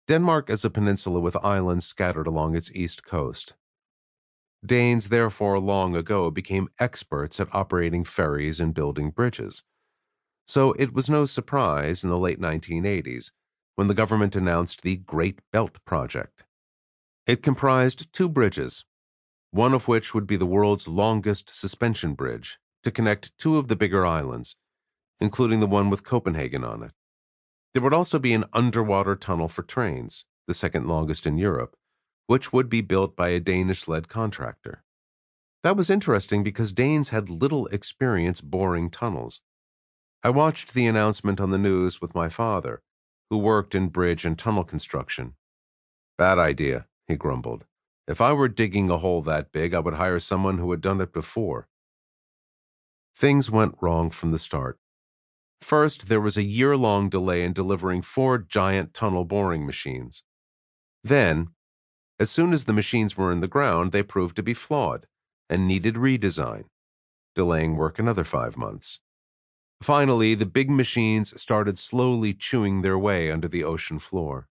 Denmark is a peninsula with islands scattered along its east coast. Danes, therefore, long ago became experts at operating ferries and building bridges. So it was no surprise in the late 1980s when the government announced the Great Belt Project. It comprised two bridges, one of which would be the world's longest suspension bridge to connect two of the bigger islands, including the one with Copenhagen on it. There would also be an underwater tunnel for trains, the second longest in Europe, which would be built by a Danish-led contractor. That was interesting because Danes had little experience boring tunnels. I watched the announcement on the news with my father, who worked in bridge and tunnel construction. "Bad idea," he grumbled. "If I were digging a hole that big, I would hire someone who had done it before." Things went wrong from the start. First, there was a year-long delay in delivering 4 giant tunnel boring machines. Then, as soon as the machines were in the ground, they proved to be flawed and needed redesign, delaying work another 5 months. Finally, the big machines started slowly chewing their way under the ocean floor.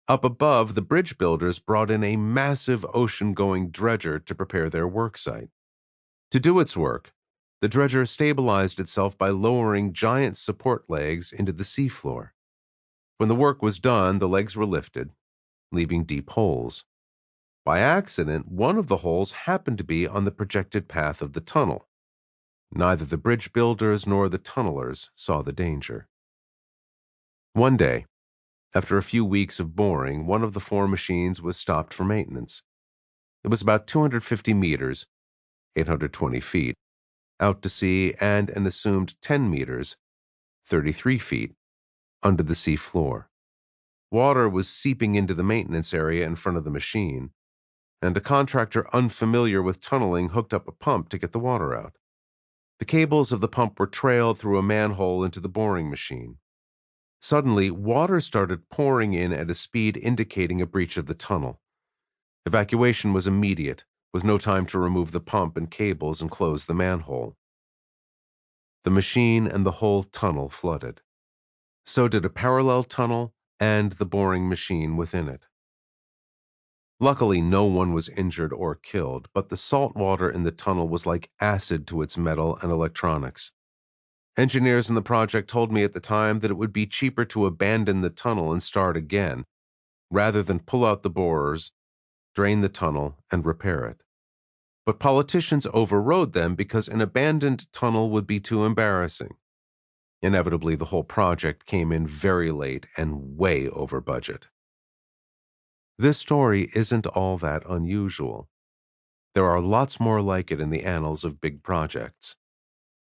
Up above, the bridge builders brought in a massive ocean-going dredger to prepare their work site. To do its work, the dredger stabilized itself by lowering giant support legs into the seafloor. When the work was done, the legs were lifted, leaving deep holes. By accident, one of the holes happened to be on the projected path of the tunnel. Neither the bridge builders nor the tunnelers saw the danger. One day, after a few weeks of boring, one of the 4 machines was stopped for maintenance. It was about 250 meters, 820 feet, out to sea and an assumed 10 meters, 33 feet, under the sea floor. Water was seeping into the maintenance area in front of the machine, and a contractor unfamiliar with tunneling hooked up a pump to get the water out. The cables of the pump were trailed through a manhole into the boring machine. Suddenly, water started pouring in at a speed indicating a breach of the tunnel. Evacuation was immediate, with no time to remove the pump and cables and close the manhole. The machine and the whole tunnel flooded. So did a parallel tunnel and the boring machine within it. Luckily, no one was injured or killed, but the salt water in the tunnel was like acid to its metal and electronics. Engineers in the project told me at the time that it would be cheaper to abandon the tunnel and start again, rather than pull out the borers, drain the tunnel, and repair it. But politicians overrode them because an abandoned tunnel would be too embarrassing. Inevitably, the whole project came in very late and way over budget. This story isn't all that unusual. There are lots more like it in the annals of big projects.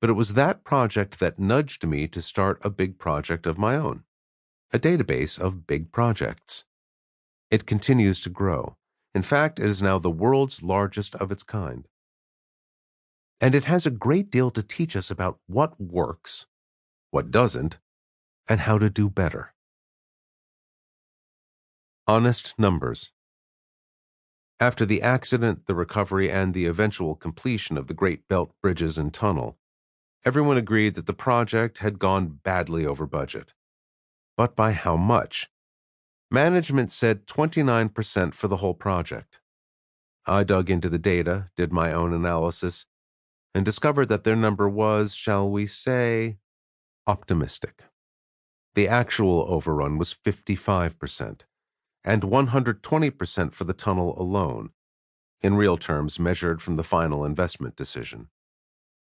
But it was that project that nudged me to start a big project of my own, a database of big projects. It continues to grow. In fact, it is now the world's largest of its kind. And it has a great deal to teach us about what works, what doesn't, and how to do better. Honest numbers. After the accident, the recovery, and the eventual completion of the Great Belt Bridges and Tunnel, everyone agreed that the project had gone badly over budget. But by how much? Management said 29% for the whole project. I dug into the data, did my own analysis, and discovered that their number was, shall we say, optimistic. The actual overrun was 55%, and 120% for the tunnel alone, in real terms measured from the final investment decision.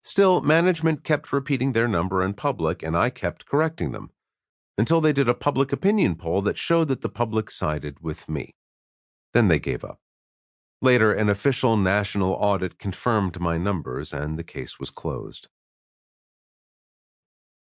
Still, management kept repeating their number in public, and I kept correcting them, until they did a public opinion poll that showed that the public sided with me. Then they gave up. Later, an official national audit confirmed my numbers, and the case was closed.